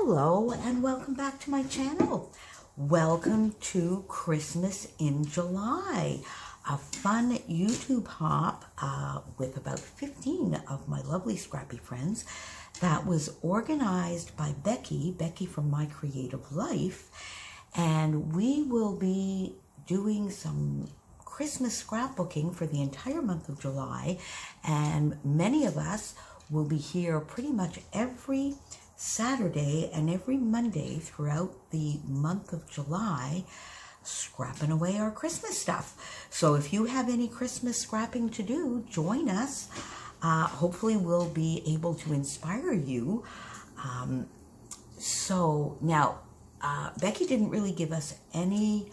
Hello and welcome back to my channel. Welcome to Christmas in July, a fun YouTube hop with about 15 of my lovely scrappy friends that was organized by Becky from My Creative Life, and we will be doing some Christmas scrapbooking for the entire month of July, and many of us will be here pretty much every Saturday and every Monday throughout the month of July, scrapping away our Christmas stuff. So if you have any Christmas scrapping to do, join us. Hopefully we'll be able to inspire you. So now, Becky didn't really give us any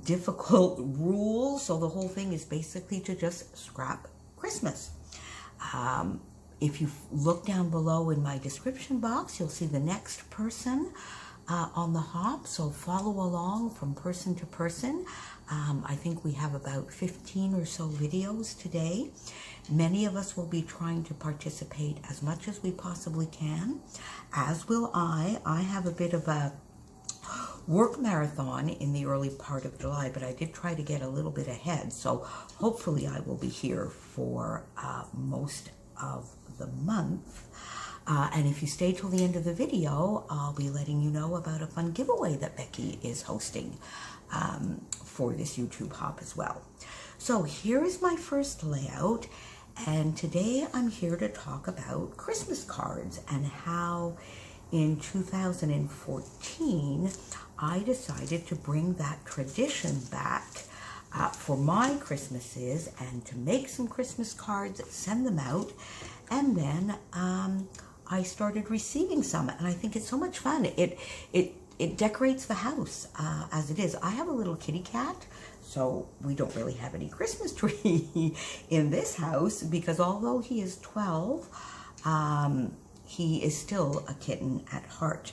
difficult rules, so the whole thing is basically to just scrap Christmas. If you look down below in my description box, you'll see the next person on the hop, so follow along from person to person. I think we have about 15 or so videos today. Many of us will be trying to participate as much as we possibly can, as will I. I have a bit of a work marathon in the early part of July, but I did try to get a little bit ahead, so hopefully I will be here for most of the month. And if you stay till the end of the video, I'll be letting you know about a fun giveaway that Becky is hosting for this YouTube hop as well. So here is my first layout, and today I'm here to talk about Christmas cards and how in 2014 I decided to bring that tradition back for my Christmases and to make some Christmas cards, send them out, and then I started receiving some, and I think it's so much fun. It decorates the house as it is. I have a little kitty cat, so we don't really have any Christmas tree in this house because although he is 12, he is still a kitten at heart.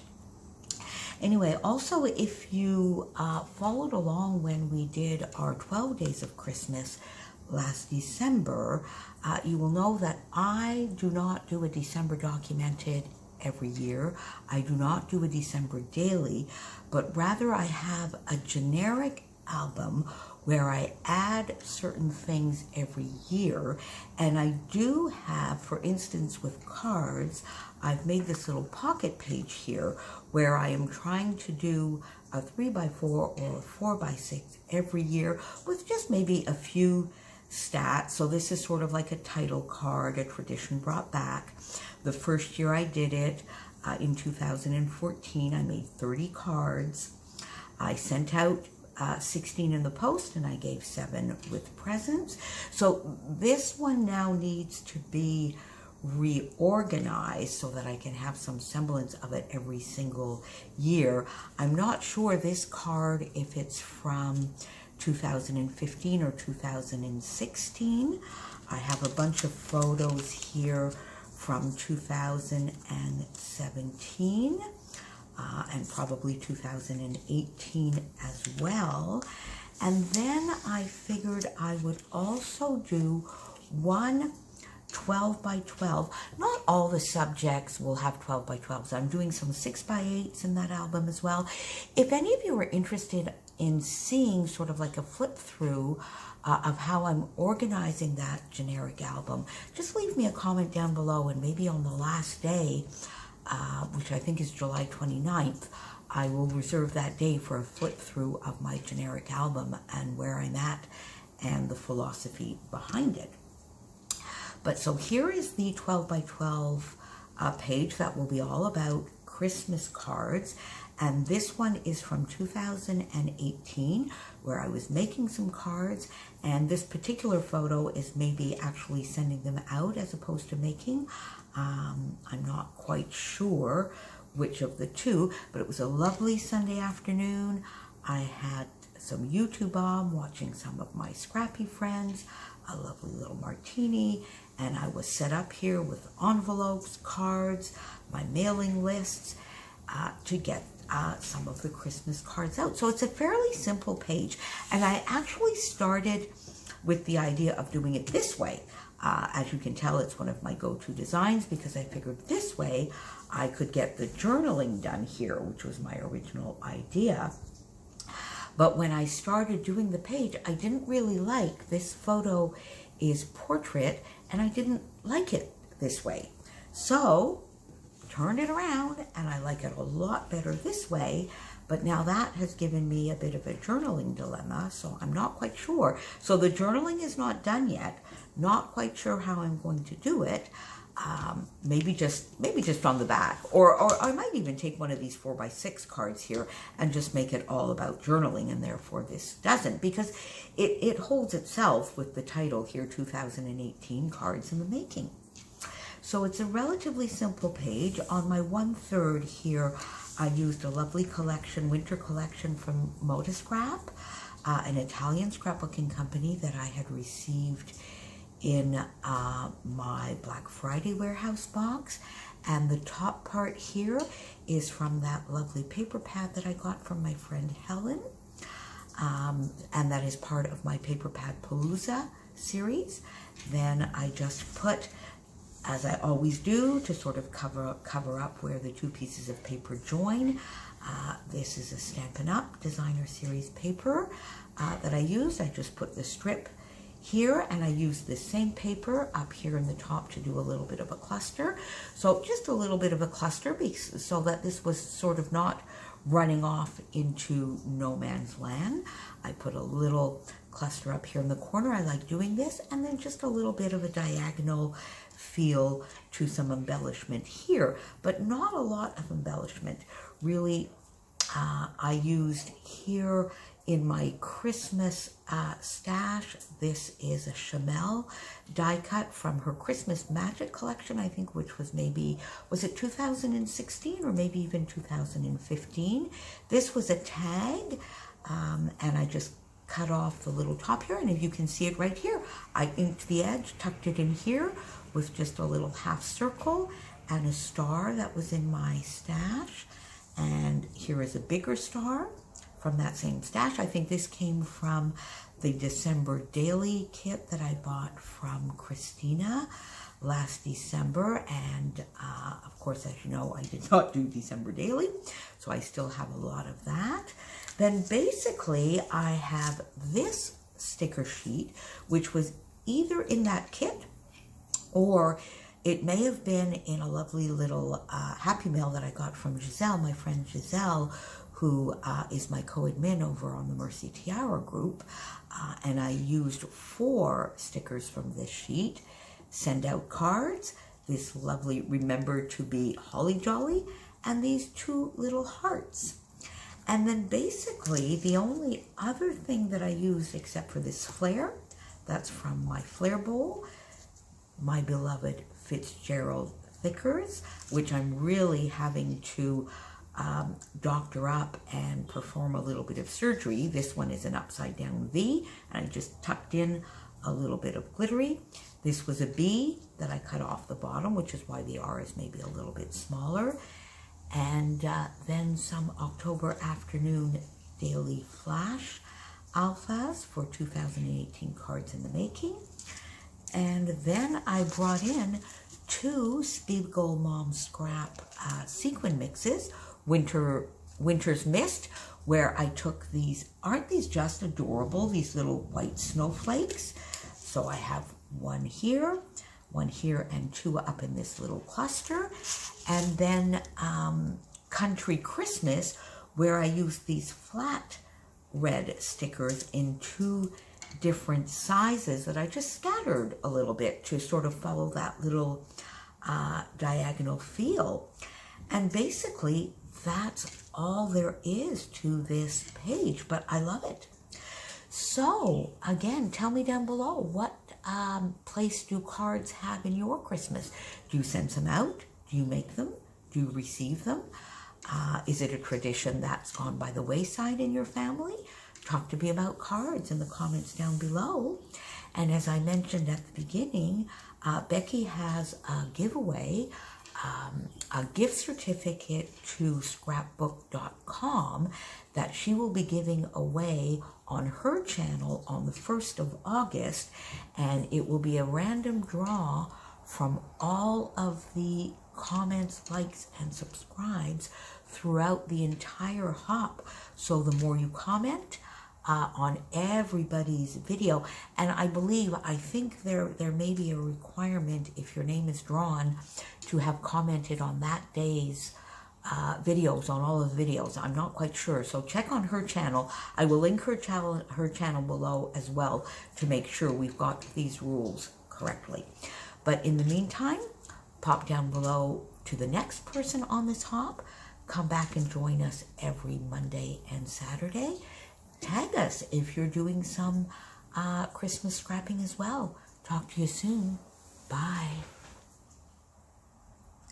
Anyway, also if you followed along when we did our 12 Days of Christmas last December, you will know that I do not do a December documented every year. I do not do a December daily, but rather I have a generic album where I add certain things every year. And I do have, for instance, with cards, I've made this little pocket page here where I am trying to do a 3x4 or a 4x6 every year with just maybe a few stats. So this is sort of like a title card, a tradition brought back. The first year I did it, in 2014, I made 30 cards. I sent out 16 in the post, and I gave 7 with presents. So this one now needs to be reorganized so that I can have some semblance of it every single year. I'm not sure this card, if it's from 2015 or 2016. I have a bunch of photos here from 2017 and probably 2018 as well. And then I figured I would also do one 12 by 12. Not all the subjects will have 12 by 12s. I'm doing some 6 by 8s in that album as well. If any of you are interested in seeing sort of like a flip through of how I'm organizing that generic album, just leave me a comment down below, and maybe on the last day, which I think is July 29th, I will reserve that day for a flip through of my generic album and where I'm at and the philosophy behind it. But so here is the 12 by 12 page that will be all about Christmas cards. And this one is from 2018, where I was making some cards. And this particular photo is maybe actually sending them out as opposed to making. I'm not quite sure which of the two, but it was a lovely Sunday afternoon. I had some YouTube watching some of my scrappy friends, a lovely little martini, and I was set up here with envelopes, cards, my mailing lists to get some of the Christmas cards out. So it's a fairly simple page, and I actually started with the idea of doing it this way. As you can tell, it's one of my go-to designs because I figured this way I could get the journaling done here, which was my original idea. But when I started doing the page, I didn't really like this photo is portrait, and I didn't like it this way. So turned it around, and I like it a lot better this way. But now that has given me a bit of a journaling dilemma, so I'm not quite sure. So the journaling is not done yet. Not quite sure how I'm going to do it. Maybe just on the back, or I might even take one of these 4x6 cards here and just make it all about journaling, and therefore this doesn't, because it holds itself with the title here, 2018 Cards in the Making. So it's a relatively simple page. On my 1/3 here, I used a lovely collection, winter collection from Modescrap, an Italian scrapbooking company that I had received in my Black Friday warehouse box. And the top part here is from that lovely paper pad that I got from my friend Helen. And that is part of my Paper Pad Palooza series. Then I just put, as I always do, to sort of cover up where the two pieces of paper join. This is a Stampin' Up! Designer Series paper that I used. I just put the strip here, and I used the same paper up here in the top to do a little bit of a cluster. So just a little bit of a cluster, so that this was sort of not running off into no man's land. I put a little cluster up here in the corner. I like doing this, and then just a little bit of a diagonal feel to some embellishment here, but not a lot of embellishment. Really, I used here in my Christmas stash, this is a Chamel die cut from her Christmas Magic collection, I think, which was maybe, was it 2016 or maybe even 2015? This was a tag, and I just cut off the little top here, and if you can see it right here, I inked the edge, tucked it in here with just a little half circle and a star that was in my stash. And here is a bigger star from that same stash. I think this came from the December Daily kit that I bought from Christina last December. And of course, as you know, I did not do December Daily, so I still have a lot of that. Then basically, I have this sticker sheet, which was either in that kit, or it may have been in a lovely little Happy Mail that I got from Giselle, my friend Giselle, who is my co-admin over on the Mercy Tiara group. And I used 4 stickers from this sheet. Send out cards, this lovely Remember to be Holly Jolly, and these 2 little hearts. And then basically the only other thing that I used, except for this flare, that's from my flare bowl, my beloved Fitzgerald Thickers, which I'm really having to doctor up and perform a little bit of surgery. This one is an upside down V, and I just tucked in a little bit of glittery. This was a B that I cut off the bottom, which is why the R is maybe a little bit smaller. And then some October Afternoon Daily Flash alphas for 2018 Cards in the Making. And then I brought in 2 Spiegel Mom Scrap sequin mixes, Winter's Mist, where I took these, aren't these just adorable, these little white snowflakes? So I have one here, and 2 up in this little cluster. And then Country Christmas, where I used these flat red stickers in 2 different sizes that I just scattered a little bit to sort of follow that little diagonal feel. And basically, that's all there is to this page, but I love it. So, again, tell me down below, what place do cards have in your Christmas? Do you send some out? Do you make them? Do you receive them? Is it a tradition that's gone by the wayside in your family? Talk to me about cards in the comments down below. And as I mentioned at the beginning, Becky has a giveaway, a gift certificate to scrapbook.com that she will be giving away on her channel on the 1st of August. And it will be a random draw from all of the comments, likes, and subscribes throughout the entire hop. So the more you comment on everybody's video, and I think there may be a requirement, if your name is drawn, to have commented on that day's videos, on all of the videos. I'm not quite sure, so check on her channel. I will link her channel below as well to make sure we've got these rules correctly. But in the meantime, pop down below to the next person on this hop. Come back and join us every Monday and Saturday. Tag us if you're doing some Christmas scrapping as well. Talk to you soon. Bye.